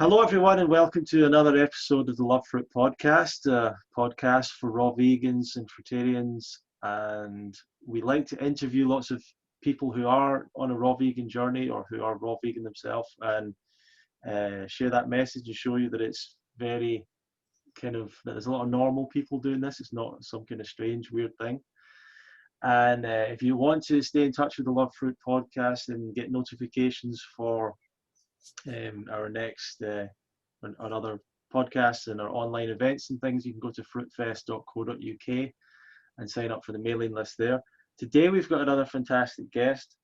Hello, everyone, and welcome to another episode of the Love Fruit podcast, a podcast for raw vegans and fruitarians. And we like to interview lots of people who are on a raw vegan journey or who are raw vegan themselves, and share that message and show you that it's very that there's a lot of normal people doing this. It's not some kind of strange, weird thing. And if you want to stay in touch with the Love Fruit podcast and get notifications for our next on other podcasts and our online events and things, you can go to fruitfest.co.uk and sign up for the mailing list there. Today we've got another fantastic guest,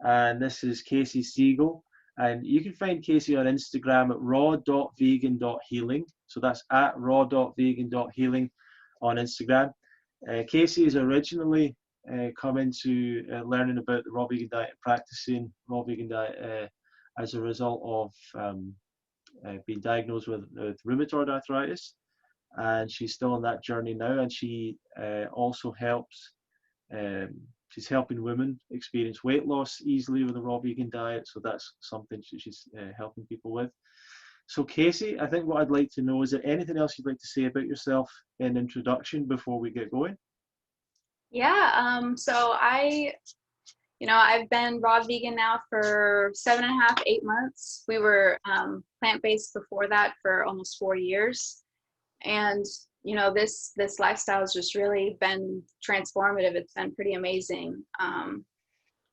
and this is Kaycee Siegel, and you can find Kaycee on Instagram at raw.vegan.healing. So that's at raw.vegan.healing on Instagram. Kaycee is originally come into learning about the raw vegan diet and practicing raw vegan diet as a result of being diagnosed with rheumatoid arthritis, and she's still on that journey now. And she also helps. She's helping women experience weight loss easily with a raw vegan diet. So that's something she's helping people with. So Kaycee, I think what I'd like to know, is there anything else you'd like to say about yourself in introduction before we get going? Yeah. So I've been raw vegan now for 7.5, 8 months. We were plant-based before that for almost 4 years. And, this lifestyle has just really been transformative. It's been pretty amazing.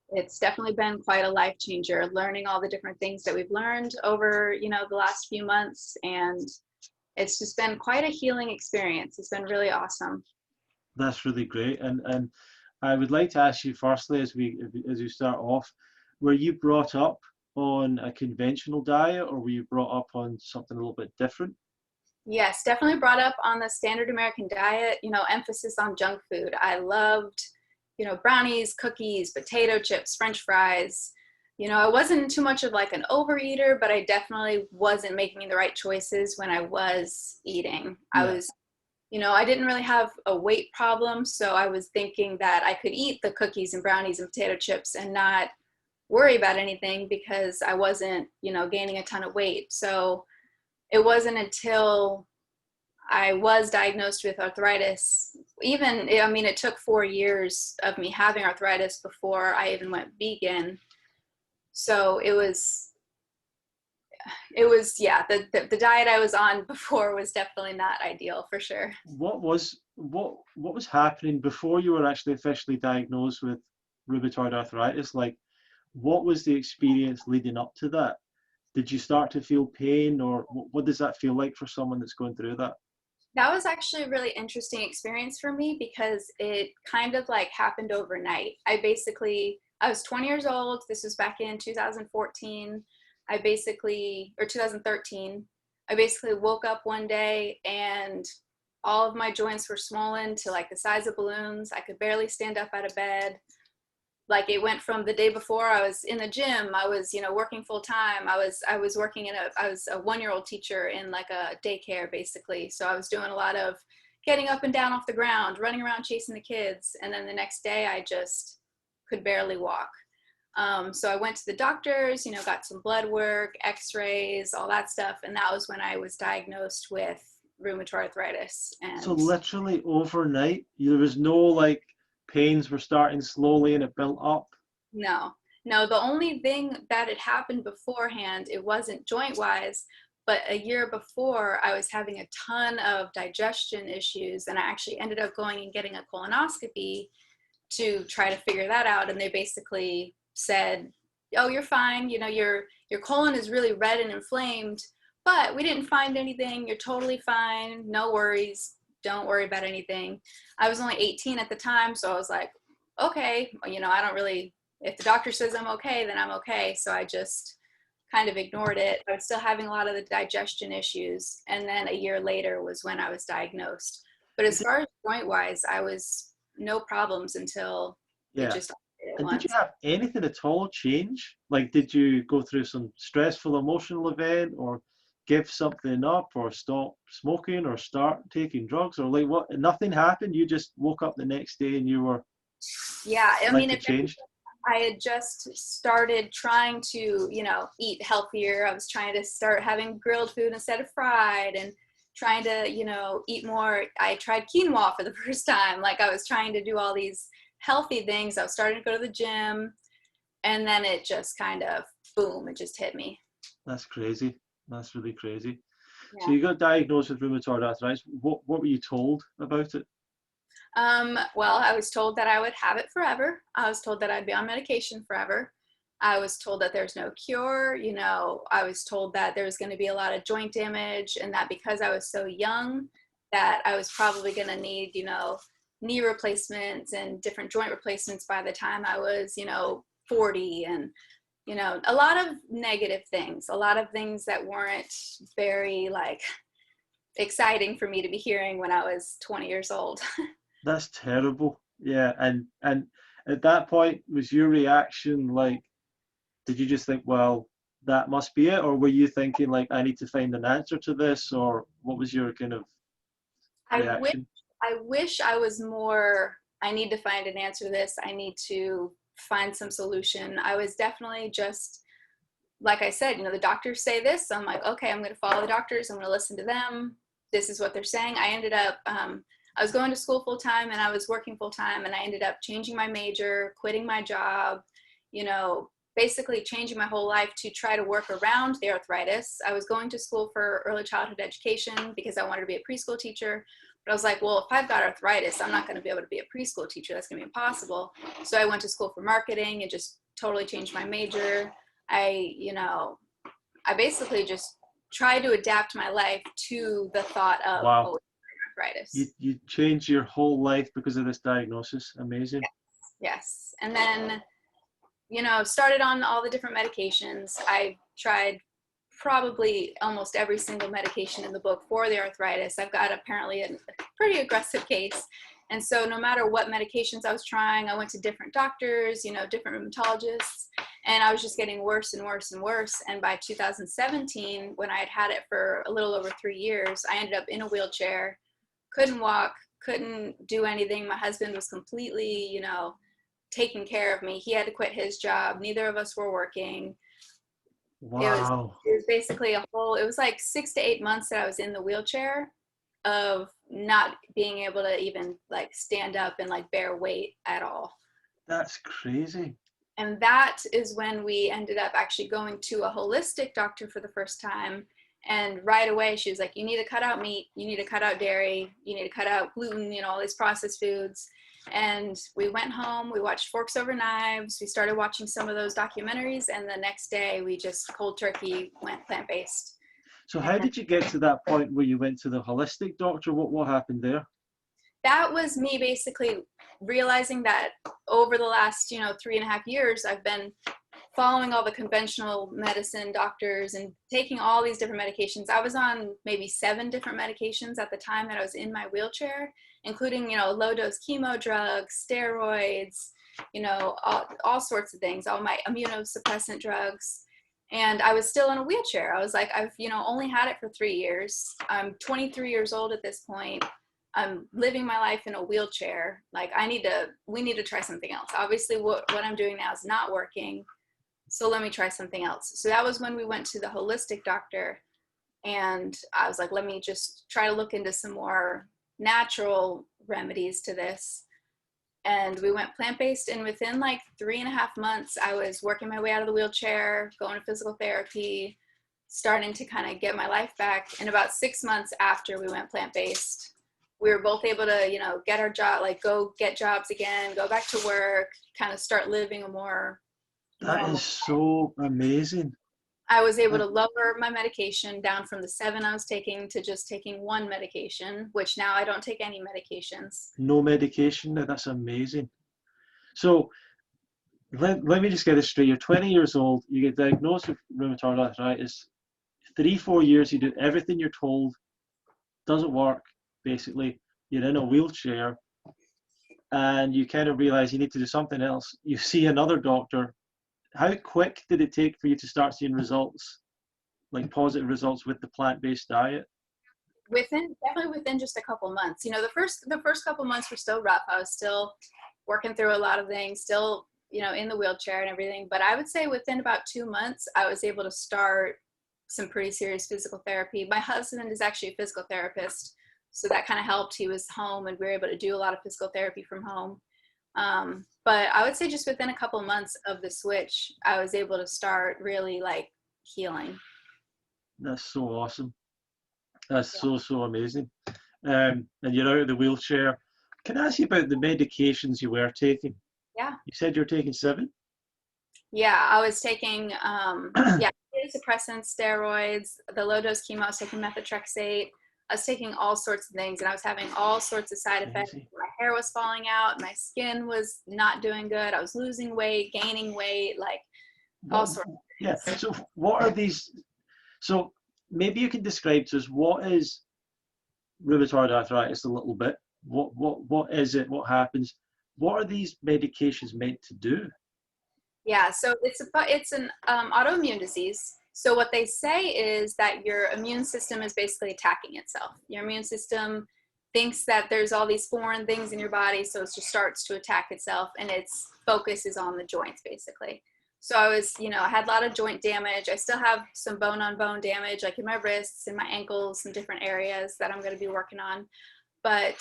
It's definitely been quite a life changer, learning all the different things that we've learned over, the last few months. And it's just been quite a healing experience. It's been really awesome. That's really great. And I would like to ask you firstly, as we start off, were you brought up on a conventional diet, or were you brought up on something a little bit different? Yes, definitely brought up on the standard American diet, emphasis on junk food. I loved, brownies, cookies, potato chips, French fries. I wasn't too much of like an overeater, but I definitely wasn't making the right choices when I was eating. Yeah. I was I didn't really have a weight problem, so I was thinking that I could eat the cookies and brownies and potato chips and not worry about anything because I wasn't, gaining a ton of weight. So it wasn't until I was diagnosed with arthritis, it took 4 years of me having arthritis before I even went vegan. So it was the diet I was on before was definitely not ideal, for sure. What was happening before you were actually officially diagnosed with rheumatoid arthritis? Like, what was the experience leading up to that? Did you start to feel pain, or what does that feel like for someone that's going through that? That was actually a really interesting experience for me because it kind of like happened overnight. I was 20 years old. This was back in 2014. 2013, I basically woke up one day and all of my joints were swollen to like the size of balloons. I could barely stand up out of bed. Like, it went from the day before I was in the gym, I was, working full time. I was working I was a 1-year-old teacher in like a daycare basically. So I was doing a lot of getting up and down off the ground, running around chasing the kids. And then the next day I just could barely walk. So I went to the doctors, got some blood work, x-rays, all that stuff. And that was when I was diagnosed with rheumatoid arthritis. And so literally overnight, there was no like pains were starting slowly and it built up? No, the only thing that had happened beforehand, it wasn't joint wise, but a year before I was having a ton of digestion issues. And I actually ended up going and getting a colonoscopy to try to figure that out. And they basically said, oh, you're fine. Your colon is really red and inflamed, but we didn't find anything. You're totally fine. No worries. Don't worry about anything. I was only 18 at the time. So I was like, okay, I don't really, if the doctor says I'm okay, then I'm okay. So I just kind of ignored it. I was still having a lot of the digestion issues. And then a year later was when I was diagnosed. But as far as joint wise, I was no problems until it just. And did you have anything at all change? Like, did you go through some stressful emotional event, or give something up, or stop smoking, or start taking drugs, or like what? Nothing happened. You just woke up the next day and you were. Yeah, it changed. I had just started trying to, eat healthier. I was trying to start having grilled food instead of fried, and trying to, eat more. I tried quinoa for the first time. Like, I was trying to do all these healthy things. I was starting to go to the gym, and then it just kind of, boom, it just hit me. That's crazy. That's really crazy. Yeah. So you got diagnosed with rheumatoid arthritis. What were you told about it? Well, I was told that I would have it forever. I was told that I'd be on medication forever. I was told that there's no cure. I was told that there was going to be a lot of joint damage, and that because I was so young, that I was probably going to need, knee replacements and different joint replacements by the time I was, 40, and, a lot of negative things, a lot of things that weren't very exciting for me to be hearing when I was 20 years old. That's terrible. Yeah, and at that point, was your reaction like, did you just think, well, that must be it, or were you thinking like, I need to find an answer to this, or what was your kind of reaction? I wish I was more, I need to find an answer to this. I need to find some solution. I was definitely just, like I said, the doctors say this. So I'm like, okay, I'm going to follow the doctors. I'm going to listen to them. This is what they're saying. I ended up, I was going to school full time and I was working full time, and I ended up changing my major, quitting my job, basically changing my whole life to try to work around the arthritis. I was going to school for early childhood education because I wanted to be a preschool teacher. But I was like, well, if I've got arthritis, I'm not going to be able to be a preschool teacher. That's going to be impossible. So I went to school for marketing and just totally changed my major. I basically just tried to adapt my life to the thought of Wow. arthritis. You changed your whole life because of this diagnosis. Amazing. Yes. And then, started on all the different medications. I tried probably almost every single medication in the book for the arthritis. I've got apparently a pretty aggressive case. And so no matter what medications I was trying, I went to different doctors, different rheumatologists, and I was just getting worse and worse and worse. And by 2017, when I had had it for a little over 3 years, I ended up in a wheelchair, couldn't walk, couldn't do anything. My husband was completely, taking care of me. He had to quit his job. Neither of us were working. Wow. It was basically it was like 6 to 8 months that I was in the wheelchair, of not being able to even stand up and bear weight at all. That's crazy. And that is when we ended up actually going to a holistic doctor for the first time. And right away she was like, you need to cut out meat, you need to cut out dairy, you need to cut out gluten, all these processed foods. And we went home, we watched Forks Over Knives, we started watching some of those documentaries, and the next day we just cold turkey went plant-based. So how did you get to that point where you went to the holistic doctor? What happened there? That was me basically realizing that over the last 3.5 years, I've been following all the conventional medicine doctors and taking all these different medications. I was on maybe 7 different medications at the time that I was in my wheelchair, including, low dose chemo drugs, steroids, all sorts of things, all my immunosuppressant drugs. And I was still in a wheelchair. I was like, I've, only had it for 3 years. I'm 23 years old at this point. I'm living my life in a wheelchair. We need to try something else. Obviously what I'm doing now is not working. So let me try something else. So that was when we went to the holistic doctor, and I was like, let me just try to look into some more natural remedies to this. And we went plant-based, and within 3.5 months, I was working my way out of the wheelchair, going to physical therapy, starting to kind of get my life back. And about 6 months after we went plant-based, we were both able to, get our job, go get jobs again, go back to work, kind of start living a more That is so amazing. I was able to lower my medication down from the 7 I was taking to just taking 1 medication, which now I don't take any medications. No medication now, that's amazing. So let me just get this straight. You're 20 years old, you get diagnosed with rheumatoid arthritis. 3-4 years, you do everything you're told, doesn't work, basically. You're in a wheelchair, and you kind of realize you need to do something else. You see another doctor. How quick did it take for you to start seeing results, positive results with the plant-based diet? Definitely within just a couple months. The first couple months were still rough. I was still working through a lot of things, still you know, in the wheelchair and everything. But I would say within about 2 months, I was able to start some pretty serious physical therapy. My husband is actually a physical therapist, so that kind of helped. He was home and we were able to do a lot of physical therapy from home. But I would say just within a couple months of the switch, I was able to start really like healing. That's so awesome. That's Yeah. so amazing. And you're out of the wheelchair. Can I ask you about the medications you were taking? Yeah. You said you're taking 7? Yeah, I was taking yeah, suppressants, steroids, the low dose chemo. I was taking methotrexate. I was taking all sorts of things, and I was having all sorts of side effects. Crazy. My hair was falling out. My skin was not doing good. I was losing weight, gaining weight, like all What, sorts yeah. of things. So what are these? So maybe you can describe to us what is rheumatoid arthritis a little bit. What is it? What happens? What are these medications meant to do? Yeah, so it's an autoimmune disease. So what they say is that your immune system is basically attacking itself. Your immune system thinks that there's all these foreign things in your body, so it just starts to attack itself, and its focus is on the joints, basically. So I was, you know, I had a lot of joint damage. I still have some bone-on-bone damage, like in my wrists and my ankles and different areas that I'm going to be working on. But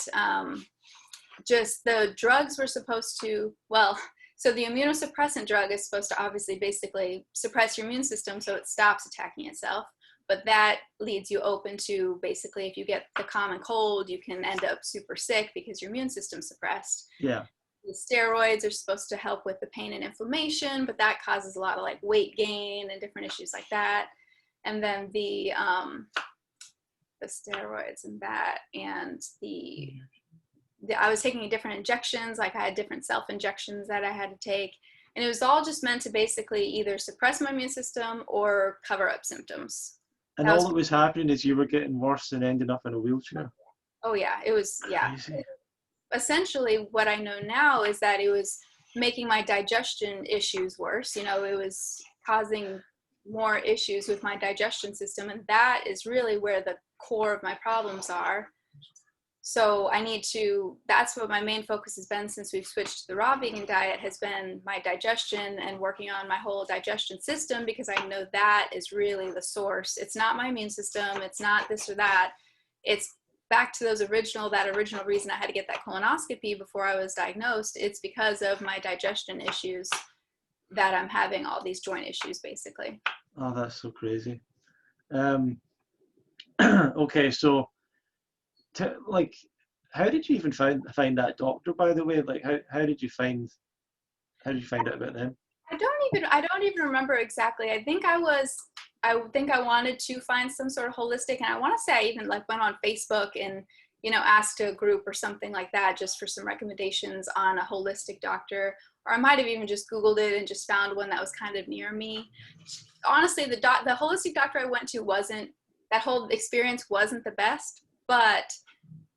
just the drugs were supposed to, well, so the immunosuppressant drug is supposed to obviously basically suppress your immune system so it stops attacking itself. But that leads you open to basically if you get the common cold, you can end up super sick because your immune system's suppressed. Yeah. The steroids are supposed to help with the pain and inflammation, but that causes a lot of like weight gain and different issues like that. And then the steroids and that, and I was taking different injections, like I had different self injections that I had to take. And it was all just meant to basically either suppress my immune system or cover up symptoms. And That all was, that was happening is you were getting worse and ending up in a wheelchair. oh yeah, it was, yeah. Crazy. Essentially, what I know now is that it was making my digestion issues worse. You know, it was causing more issues with my digestion system. And that is really where the core of my problems are. So I need to, that's what my main focus has been since we've switched to the raw vegan diet, has been my digestion and working on my whole digestion system, because I know that is really the source. It's not my immune system. It's not this or that. It's back to that original reason I had to get that colonoscopy before I was diagnosed. It's because of my digestion issues that I'm having all these joint issues, basically. Oh, that's so crazy. Okay, so like, how did you even find that doctor, by the way? Like, how did you find out about them? I don't even remember exactly. I think I wanted to find some sort of holistic, and I want to say I even like went on Facebook and, you know, asked a group or something like that just for some recommendations on a holistic doctor, or I might have even just Googled it and just found one that was kind of near me. Honestly, the holistic doctor I went to that whole experience wasn't the best, but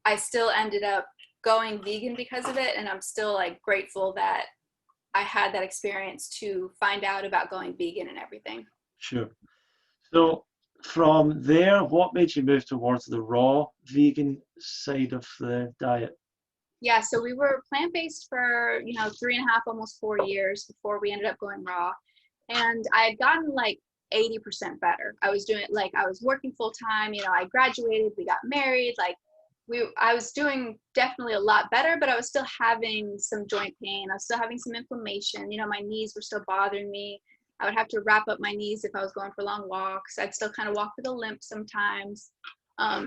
I still ended up going vegan because of it, and I'm still like grateful that I had that experience to find out about going vegan and everything. Sure. So from there, what made you move towards the raw vegan side of the diet? Yeah, so we were plant-based for, you know, 3.5, almost 4 years before we ended up going raw. And I had gotten like 80% better. I was working full time, you know, I graduated, we got married, like I was doing definitely a lot better, but I was still having some joint pain. I was still having some inflammation. You know, my knees were still bothering me. I would have to wrap up my knees if I was going for long walks. I'd still kind of walk with a limp sometimes.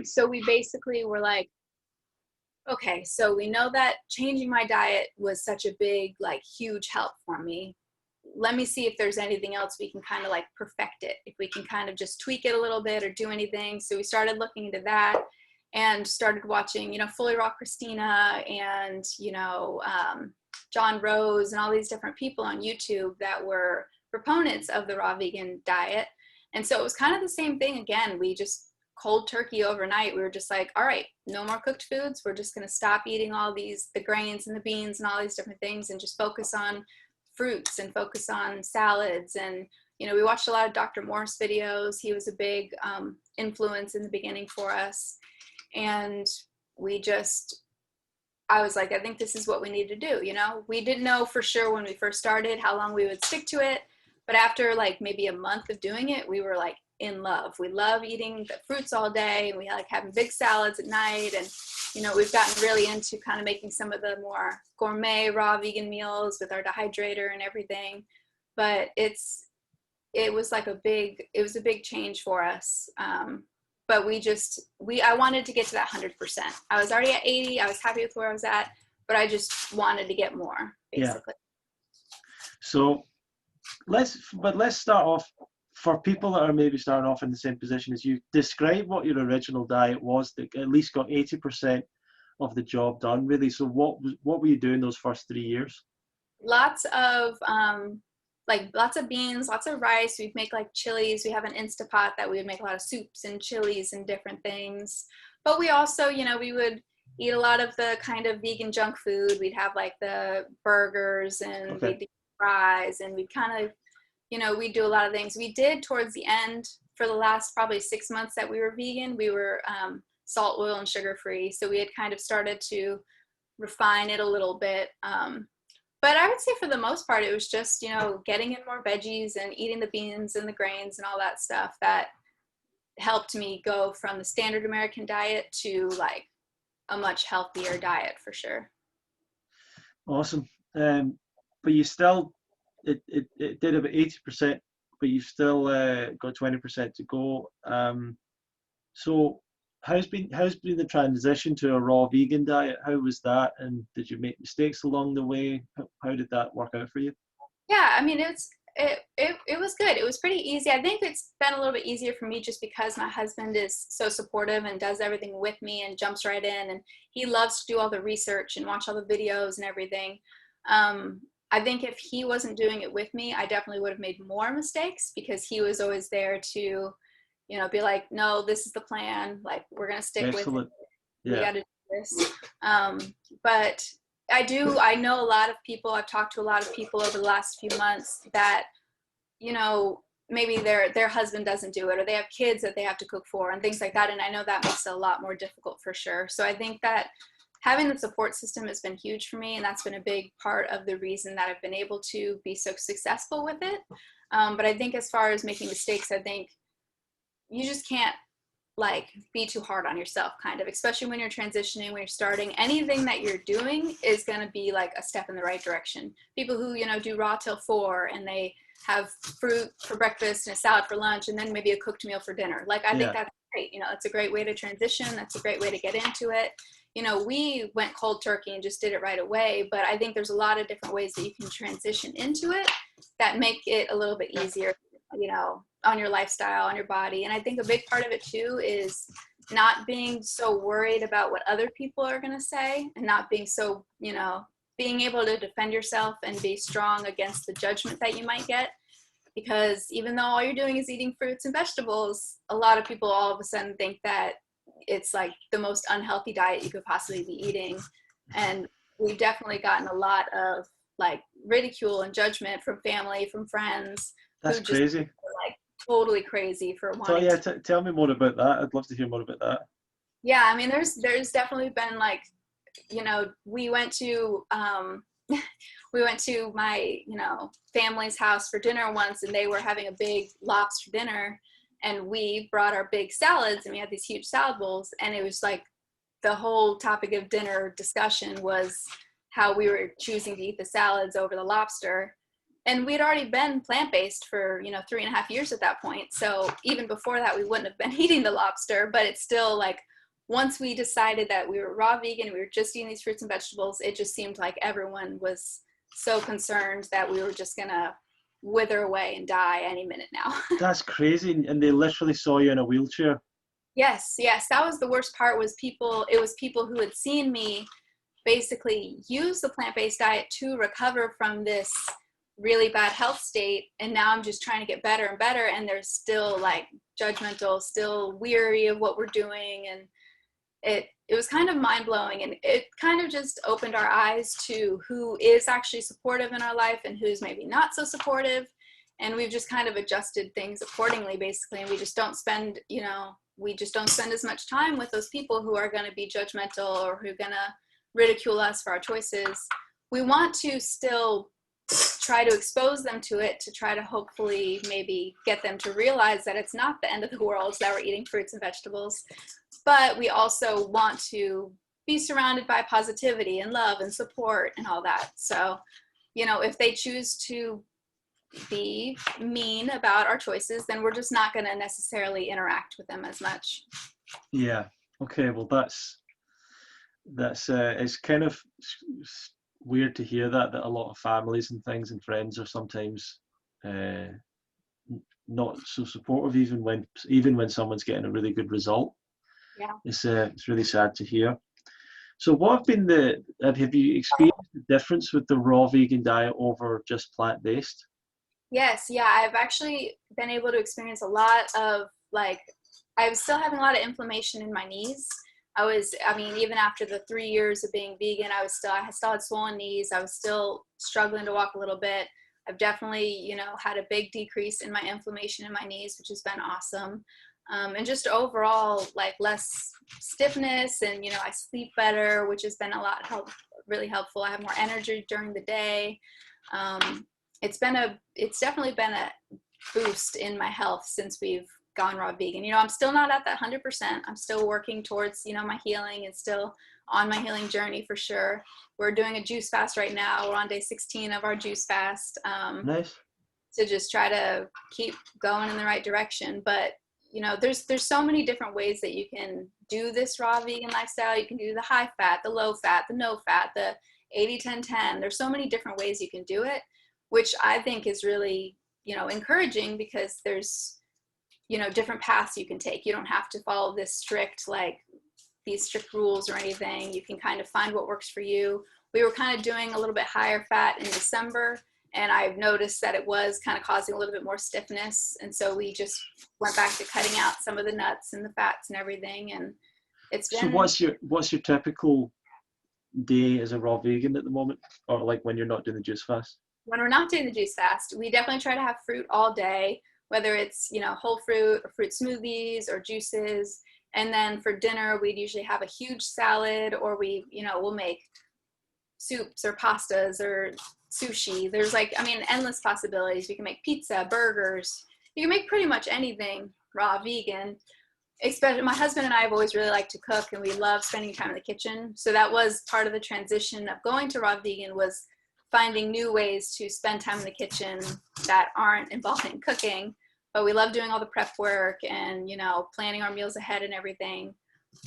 So we basically were like, okay, so we know that changing my diet was such a big, like huge help for me. Let me see if there's anything else we can kind of like perfect it. If we can kind of just tweak it a little bit or do anything. So we started looking into that and started watching, you know, Fully Raw Christina and, you know, John Rose and all these different people on YouTube that were proponents of the raw vegan diet. And so it was kind of the same thing again. We just cold turkey overnight. We were just like, all right, no more cooked foods. We're just going to stop eating all the grains and the beans and all these different things and just focus on fruits and focus on salads. And, you know, we watched a lot of Dr. Morse videos. He was a big influence in the beginning for us. And we just I was like, I think this is what we need to do. You know, we didn't know for sure when we first started how long we would stick to it. But after like maybe a month of doing it, we were like in love. We love eating the fruits all day, and we like having big salads at night. And, you know, we've gotten really into kind of making some of the more gourmet raw vegan meals with our dehydrator and everything. But it was a big change for us. But I wanted to get to that 100%. I was already at 80. I was happy with where I was at, but I just wanted to get more, basically. Yeah. So let's start off, for people that are maybe starting off in the same position as you. Describe what your original diet was that at least got 80% of the job done, really. So what were you doing those first 3 years? Lots of beans, lots of rice. We'd make like chilies. We have an Instapot that we would make a lot of soups and chilies and different things. But we also, you know, we would eat a lot of the kind of vegan junk food. We'd have like the burgers, and we'd do fries, and we'd kind of, you know, we'd do a lot of things. We did towards the end, for the last probably 6 months that we were vegan, we were salt, oil, and sugar free. So we had kind of started to refine it a little bit. But I would say for the most part, it was just, you know, getting in more veggies and eating the beans and the grains and all that stuff that helped me go from the standard American diet to like a much healthier diet, for sure. Awesome. But you still, it did about 80%, but you've still got 20% to go. So how's been the transition to a raw vegan diet? How was that? And did you make mistakes along the way? How did that work out for you? Yeah, I mean, it was good. It was pretty easy. I think it's been a little bit easier for me just because my husband is so supportive and does everything with me and jumps right in, and he loves to do all the research and watch all the videos and everything. I think if he wasn't doing it with me, I definitely would have made more mistakes, because he was always there to, you know, be like, no, this is the plan. Like, we're going to stick with it. Yeah. We got to do this. But I know a lot of people, I've talked to a lot of people over the last few months that, you know, maybe their husband doesn't do it, or they have kids that they have to cook for and things like that. And I know that makes it a lot more difficult, for sure. So I think that having the support system has been huge for me, and that's been a big part of the reason that I've been able to be so successful with it. But I think as far as making mistakes, I think you just can't like be too hard on yourself, kind of, especially when you're transitioning, when you're starting. Anything that you're doing is going to be like a step in the right direction. People who, you know, do raw till 4 and they have fruit for breakfast and a salad for lunch and then maybe a cooked meal for dinner. Like, I think that's great. You know, it's a great way to transition. That's a great way to get into it. You know, we went cold turkey and just did it right away, but I think there's a lot of different ways that you can transition into it that make it a little bit easier, you know, on your lifestyle, on your body. And I think a big part of it too is not being so worried about what other people are going to say, and not being so, you know, being able to defend yourself and be strong against the judgment that you might get. Because even though all you're doing is eating fruits and vegetables, a lot of people all of a sudden think that it's like the most unhealthy diet you could possibly be eating. And we've definitely gotten a lot of like ridicule and judgment from family, from friends. That's crazy. Like totally crazy for wanting. So yeah, tell me more about that. I'd love to hear more about that. Yeah, I mean, there's definitely been like, you know, we went to my, you know, family's house for dinner once, and they were having a big lobster dinner, and we brought our big salads, and we had these huge salad bowls, and it was like the whole topic of dinner discussion was how we were choosing to eat the salads over the lobster. And we had already been plant-based for, you know, 3.5 years at that point. So even before that, we wouldn't have been eating the lobster, but it's still like, once we decided that we were raw vegan, we were just eating these fruits and vegetables, it just seemed like everyone was so concerned that we were just gonna wither away and die any minute now. That's crazy. And they literally saw you in a wheelchair. Yes, that was the worst part. It was people who had seen me basically use the plant-based diet to recover from this really bad health state, and now I'm just trying to get better and better, and they're still like judgmental, still weary of what we're doing. And it was kind of mind-blowing, and it kind of just opened our eyes to who is actually supportive in our life and who's maybe not so supportive. And we've just kind of adjusted things accordingly, basically. And we just don't spend as much time with those people who are going to be judgmental or who are going to ridicule us for our choices, we want to still try to expose them to it, to try to hopefully maybe get them to realize that it's not the end of the world that we're eating fruits and vegetables. But we also want to be surrounded by positivity and love and support and all that. So, if they choose to be mean about our choices, then we're just not going to necessarily interact with them as much. Yeah. Okay. Well, that's it's kind of weird to hear that a lot of families and things and friends are sometimes not so supportive, even when someone's getting a really good result. Yeah. It's really sad to hear. So what have been have you experienced the difference with the raw vegan diet over just plant-based? Yes, yeah, I've actually been able to experience a lot of, like, I was still having a lot of inflammation in my knees. Even after the 3 years of being vegan, I still had swollen knees. I was still struggling to walk a little bit. I've definitely, had a big decrease in my inflammation in my knees, which has been awesome. And just overall, like, less stiffness, and, I sleep better, which has been really helpful. I have more energy during the day. It's definitely been a boost in my health since we've gone raw vegan. I'm still not at that 100%. I'm still working towards, my healing, and still on my healing journey for sure. We're doing a juice fast right now. We're on day 16 of our juice fast. Nice. To just try to keep going in the right direction. But, there's so many different ways that you can do this raw vegan lifestyle. You can do the high fat, the low fat, the no fat, the 80-10-10. There's so many different ways you can do it, which I think is really, encouraging, because there's, different paths you can take. You don't have to follow these strict rules or anything. You can kind of find what works for you. We were kind of doing a little bit higher fat in December, and I've noticed that it was kind of causing a little bit more stiffness. And so we just went back to cutting out some of the nuts and the fats and everything. And it's been... So what's your typical day as a raw vegan at the moment, or like when you're not doing the juice fast? When we're not doing the juice fast, we definitely try to have fruit all day, whether it's, whole fruit or fruit smoothies or juices. And then for dinner, we'd usually have a huge salad, or we'll make soups or pastas or sushi. There's endless possibilities. We can make pizza, burgers. You can make pretty much anything raw vegan. Especially my husband and I have always really liked to cook, and we love spending time in the kitchen. So that was part of the transition of going to raw vegan, was finding new ways to spend time in the kitchen that aren't involving cooking. But we love doing all the prep work and, planning our meals ahead and everything.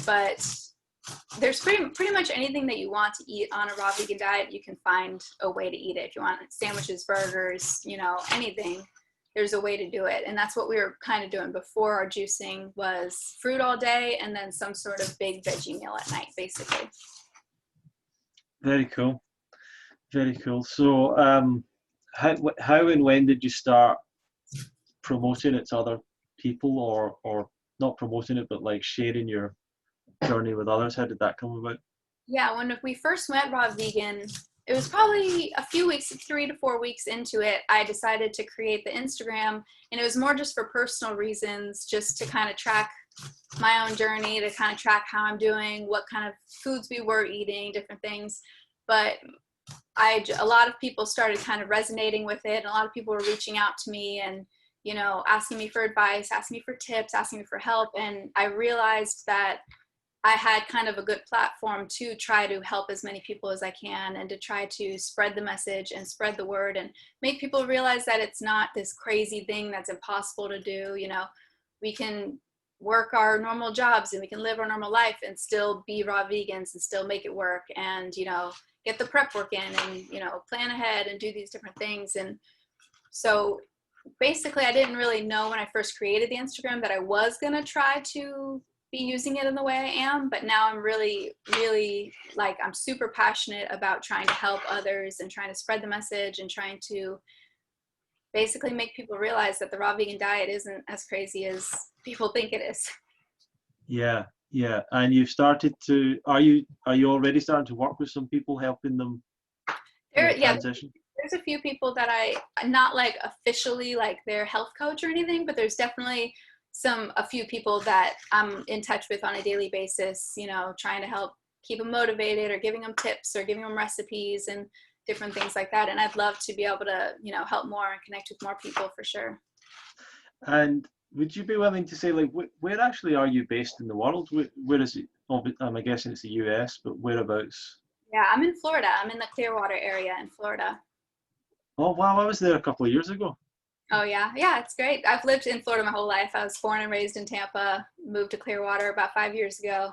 But there's pretty much anything that you want to eat on a raw vegan diet, you can find a way to eat it. If you want sandwiches, burgers, anything, there's a way to do it. And that's what we were kind of doing before our juicing, was fruit all day and then some sort of big veggie meal at night, basically. Very cool. Very cool. So how and when did you start promoting it to other people, or not promoting it, but like sharing your journey with others? How did that come about? Yeah, when we first went raw vegan, it was probably a few weeks, 3 to 4 weeks into it, I decided to create the Instagram. And it was more just for personal reasons, just to kind of track my own journey, to kind of track how I'm doing, what kind of foods we were eating, different things. But a lot of people started kind of resonating with it. And a lot of people were reaching out to me and, asking me for advice, asking me for tips, asking me for help. And I realized that I had kind of a good platform to try to help as many people as I can, and to try to spread the message and spread the word and make people realize that it's not this crazy thing that's impossible to do. We can work our normal jobs and we can live our normal life and still be raw vegans and still make it work, and, get the prep work in, and, plan ahead and do these different things. And so basically, I didn't really know when I first created the Instagram that I was going to try to be using it in the way I am, but now I'm really, really, I'm super passionate about trying to help others and trying to spread the message and trying to basically make people realize that the raw vegan diet isn't as crazy as people think it is. Yeah. And you've started to, are you already starting to work with some people, helping them transition? There's a few people that I'm not officially their health coach or anything, but there's definitely a few people that I'm in touch with on a daily basis, trying to help keep them motivated, or giving them tips or giving them recipes and different things like that. And I'd love to be able to, you know, help more and connect with more people for sure. And would you be willing to say, like, where actually are you based in the world? Where is it? I'm guessing it's the US, but whereabouts? Yeah, I'm in Florida. I'm in the Clearwater area in Florida. Oh, wow, I was there a couple of years ago. Oh yeah, yeah, it's great. I've lived in Florida my whole life. I was born and raised in Tampa, moved to Clearwater about 5 years ago.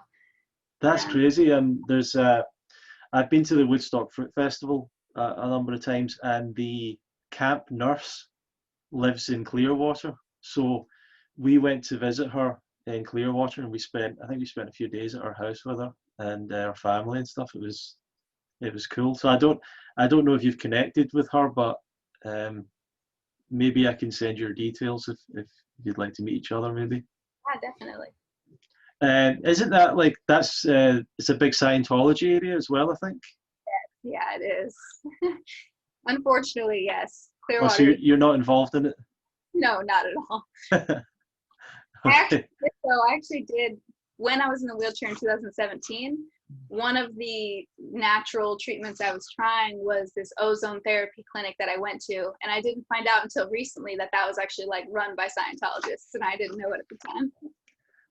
That's And crazy. I've been to the Woodstock Fruit Festival a number of times, and the camp nurse lives in Clearwater. So we went to visit her in Clearwater, and I think we spent a few days at her house with her and her family and stuff. It was cool. So I don't know if you've connected with her, but maybe I can send your details if you'd like to meet each other, maybe. yeah, definitely. Isn't that like it's a big Scientology area as well, I think? Yeah, it is. Unfortunately, yes. Oh, so Clearwater. you're not involved in it? No, not at all. Okay. I actually did, when I was in the wheelchair in 2017, one of the natural treatments I was trying was this ozone therapy clinic that I went to. And I didn't find out until recently that that was actually like run by Scientologists, and I didn't know it at the time.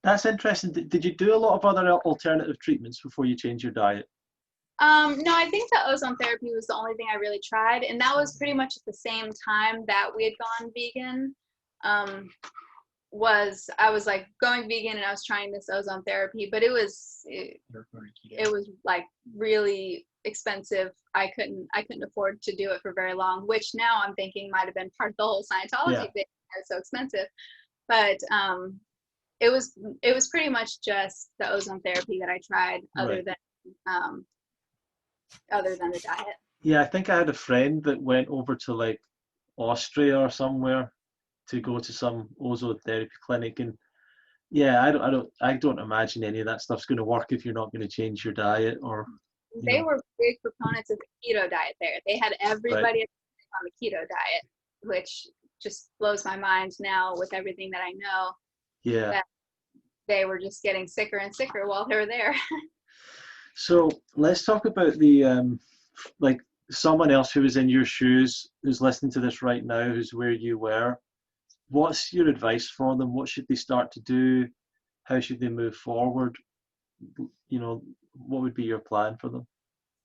That's interesting. Did you do a lot of other alternative treatments before you changed your diet? No, I think the ozone therapy was the only thing I really tried. And that was pretty much at the same time that we had gone vegan. I was like going vegan and I was trying this ozone therapy, but it was like really expensive. I couldn't afford to do it for very long, which now I'm thinking might have been part of the whole Scientology thing. It was so expensive. But it was pretty much just the ozone therapy that I tried, other than the diet. Yeah, I think I had a friend that went over to like Austria or somewhere to go to some ozone therapy clinic, and yeah, I don't imagine any of that stuff's going to work if you're not going to change your diet or. They were big proponents of the keto diet there. They had everybody on the keto diet, which just blows my mind now with everything that I know. Yeah. That they were just getting sicker and sicker while they were there. So let's talk about the like someone else who was in your shoes, who's listening to this right now, who's where you were. What's your advice for them? What should they start to do? How should they move forward? You know, what would be your plan for them?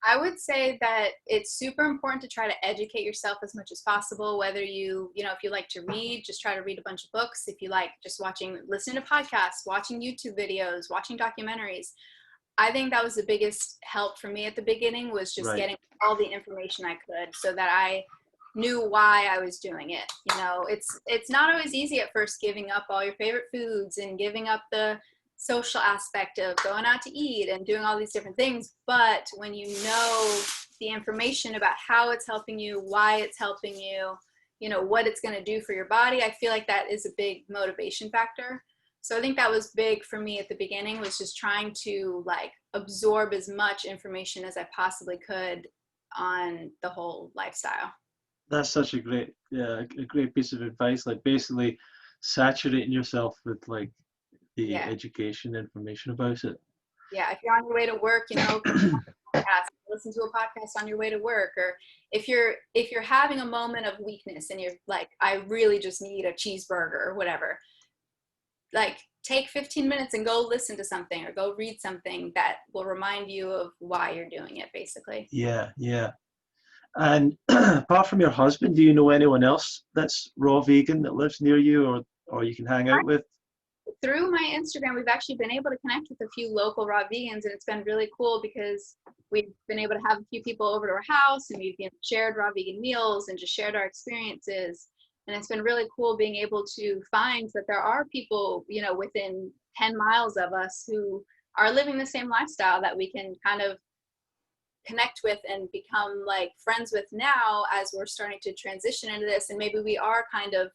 I would say that it's super important to try to educate yourself as much as possible, whether if you like to read, just try to read a bunch of books. If you like just listening to podcasts, watching YouTube videos, watching documentaries. I think that was the biggest help for me at the beginning, was just getting all the information I could so that I knew why I was doing it. You know, it's not always easy at first, giving up all your favorite foods and giving up the social aspect of going out to eat and doing all these different things. But when you know the information about how it's helping you, why it's helping you, you know, what it's going to do for your body, I feel like that is a big motivation factor. So I think that was big for me at the beginning, was just trying to like absorb as much information as I possibly could on the whole lifestyle. That's such a great piece of advice. Like basically saturating yourself with like the education information about it. Yeah, if you're on your way to work, listen to a podcast on your way to work, or if you're having a moment of weakness and you're like, I really just need a cheeseburger or whatever, like take 15 minutes and go listen to something or go read something that will remind you of why you're doing it, basically. Yeah. And apart from your husband, do you know anyone else that's raw vegan that lives near you or you can hang out with? Through my Instagram, we've actually been able to connect with a few local raw vegans, and it's been really cool because we've been able to have a few people over to our house, and we've shared raw vegan meals and just shared our experiences. And it's been really cool being able to find that there are people, you know, within 10 miles of us who are living the same lifestyle that we can kind of connect with and become like friends with now as we're starting to transition into this. And maybe we are kind of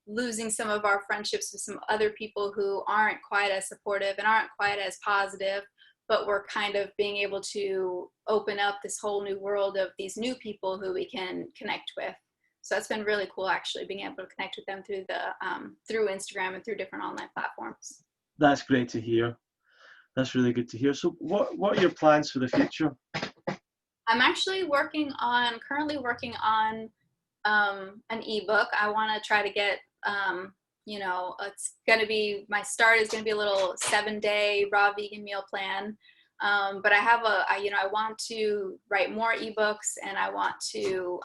losing some of our friendships with some other people who aren't quite as supportive and aren't quite as positive, but we're kind of being able to open up this whole new world of these new people who we can connect with. So that's been really cool, actually, being able to connect with them through Instagram and through different online platforms. That's great to hear. That's really good to hear. So what are your plans for the future? I'm actually currently working on an ebook. I want to try to get, it's going to be, my start is going to be a little 7-day raw vegan meal plan. But I want to write more ebooks, and I want to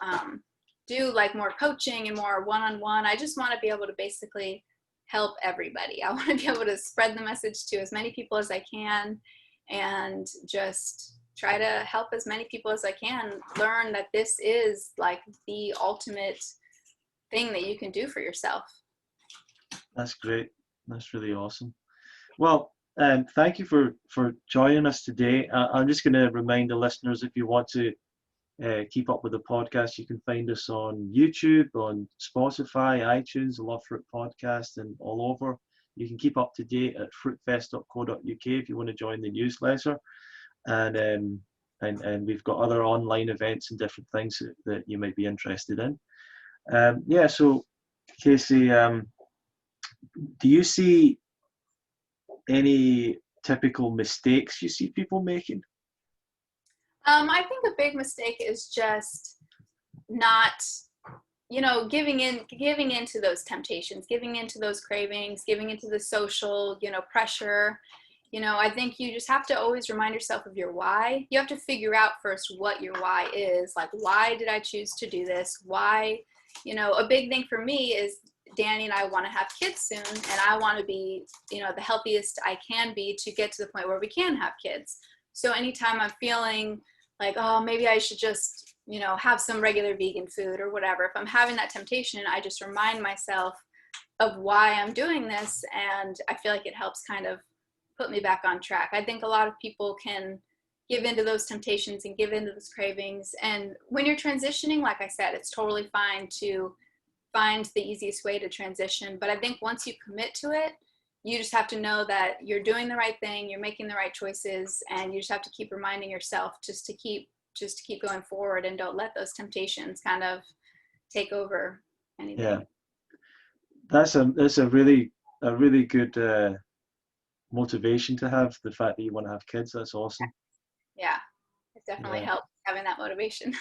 do like more coaching and more one-on-one. I just want to be able to basically help everybody. I want to be able to spread the message to as many people as I can, and just try to help as many people as I can learn that this is like the ultimate thing that you can do for yourself. That's great. That's really awesome. Well, thank you for joining us today. I'm just going to remind the listeners, if you want to keep up with the podcast, you can find us on YouTube, on Spotify, iTunes, the Love Fruit Podcast, and all over. You can keep up to date at fruitfest.co.uk if you want to join the newsletter. And we've got other online events and different things that you might be interested in. So Kaycee, do you see any typical mistakes you see people making? I think a big mistake is just not, giving into those temptations, giving into those cravings, giving into the social, pressure. I think you just have to always remind yourself of your why. You have to figure out first what your why is. Like, why did I choose to do this? Why, a big thing for me is Danny and I want to have kids soon, and I want to be, the healthiest I can be to get to the point where we can have kids. So anytime I'm feeling like, oh, maybe I should just, have some regular vegan food or whatever, if I'm having that temptation, I just remind myself of why I'm doing this, and I feel like it helps kind of put me back on track. I think a lot of people can give into those temptations and give into those cravings, and when you're transitioning, like I said, it's totally fine to find the easiest way to transition. But I think once you commit to it, you just have to know that you're doing the right thing, you're making the right choices, and you just have to keep reminding yourself just to keep going forward, and don't let those temptations kind of take over anything. Yeah, that's a really good motivation to have. The fact that you want to have kids, that's awesome. Yeah, it definitely helps having that motivation.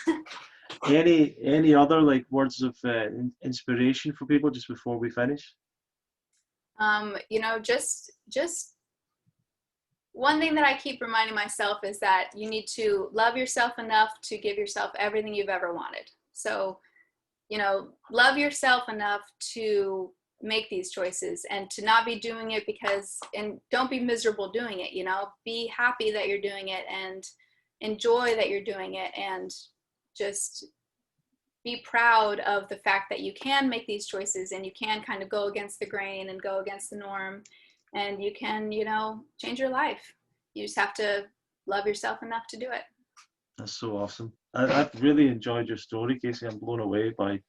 Any other like words of inspiration for people just before we finish? Just one thing that I keep reminding myself is that you need to love yourself enough to give yourself everything you've ever wanted. So, love yourself enough to make these choices, and to not be doing it and don't be miserable doing it, be happy that you're doing it, and enjoy that you're doing it, and just be proud of the fact that you can make these choices, and you can kind of go against the grain and go against the norm, and you can, change your life. You just have to love yourself enough to do it. That's so awesome. I've really enjoyed your story, Kaycee. I'm blown away by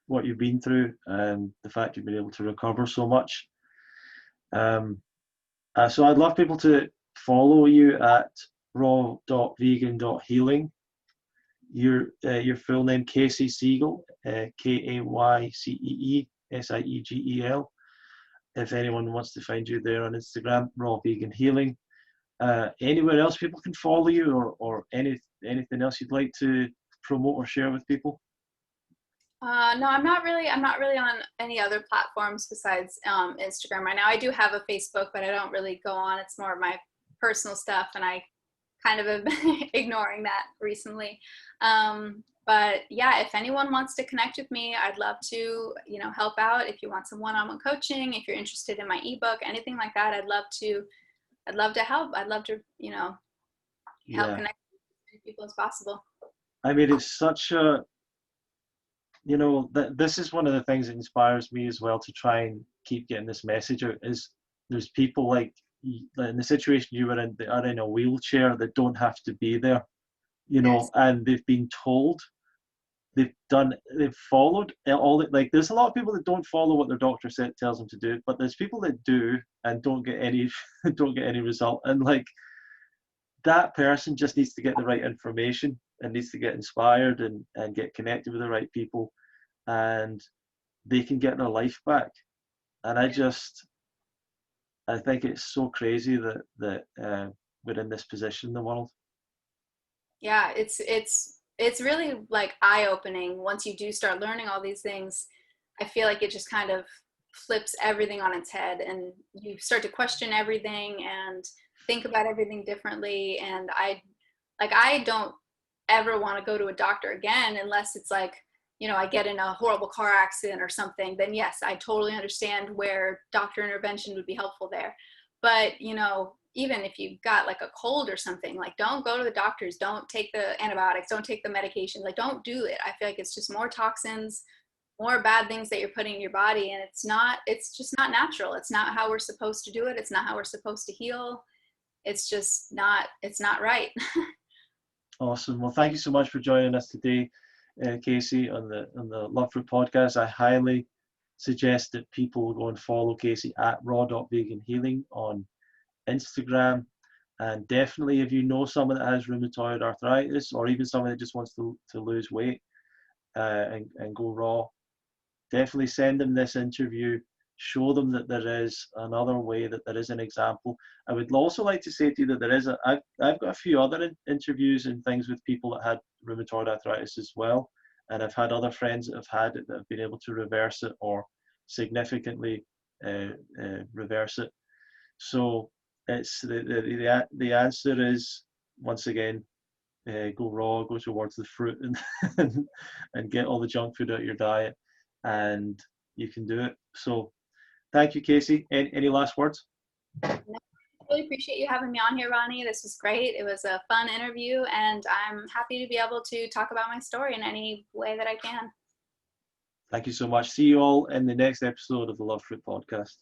what you've been through and the fact you've been able to recover so much. So I'd love people to follow you at raw.vegan.healing. Your full name, Kaycee Siegel, KayceeSiegel. If anyone wants to find you there on Instagram, Raw Vegan Healing. Anywhere else people can follow you, or anything else you'd like to promote or share with people? No, I'm not really on any other platforms besides Instagram right now. I do have a Facebook, but I don't really go on. It's more of my personal stuff, and I kind of have been ignoring that recently. But yeah, if anyone wants to connect with me, I'd love to, help out. If you want some one-on-one coaching, if you're interested in my ebook, anything like that, I'd love to help. I'd love to, help connect with as many people as possible. I mean, it's such a, this is one of the things that inspires me as well to try and keep getting this message out, is there's people like in the situation you were in that are in a wheelchair that don't have to be there, Yes. and they've been told, they've followed all that. Like, there's a lot of people that don't follow what their doctor tells them to do, but there's people that do and don't get any result. And like, that person just needs to get the right information and needs to get inspired and get connected with the right people, and they can get their life back. And I think it's so crazy that we're in this position in the world. Yeah, it's really like eye-opening once you do start learning all these things. I feel like it just kind of flips everything on its head, and you start to question everything and think about everything differently. And I don't ever want to go to a doctor again unless it's like, I get in a horrible car accident or something. Then yes, I totally understand where doctor intervention would be helpful there. But even if you've got like a cold or something, like, don't go to the doctors, don't take the antibiotics, don't take the medication, like, don't do it. I feel like it's just more toxins, more bad things that you're putting in your body, and it's just not natural. It's not how we're supposed to do it. It's not how we're supposed to heal. It's not right. Awesome. Well, thank you so much for joining us today, Kaycee, on the Love Fruit podcast. I highly suggest that people go and follow Kaycee at raw.vegan.healing on Instagram. And definitely, if you know someone that has rheumatoid arthritis, or even someone that just wants to lose weight and go raw, definitely send them this interview. Show them that there is another way, that there is an example. I would also like to say to you that I've got a few other interviews and things with people that had rheumatoid arthritis as well. And I've had other friends that have had it that have been able to reverse it, or significantly reverse it. So it's the answer is, once again, go raw, go towards the fruit, and get all the junk food out of your diet, and you can do it. So thank you, Kaycee. Any last words? I really appreciate you having me on here, Ronnie. This was great. It was a fun interview, and I'm happy to be able to talk about my story in any way that I can. Thank you so much. See you all in the next episode of the Love Fruit podcast.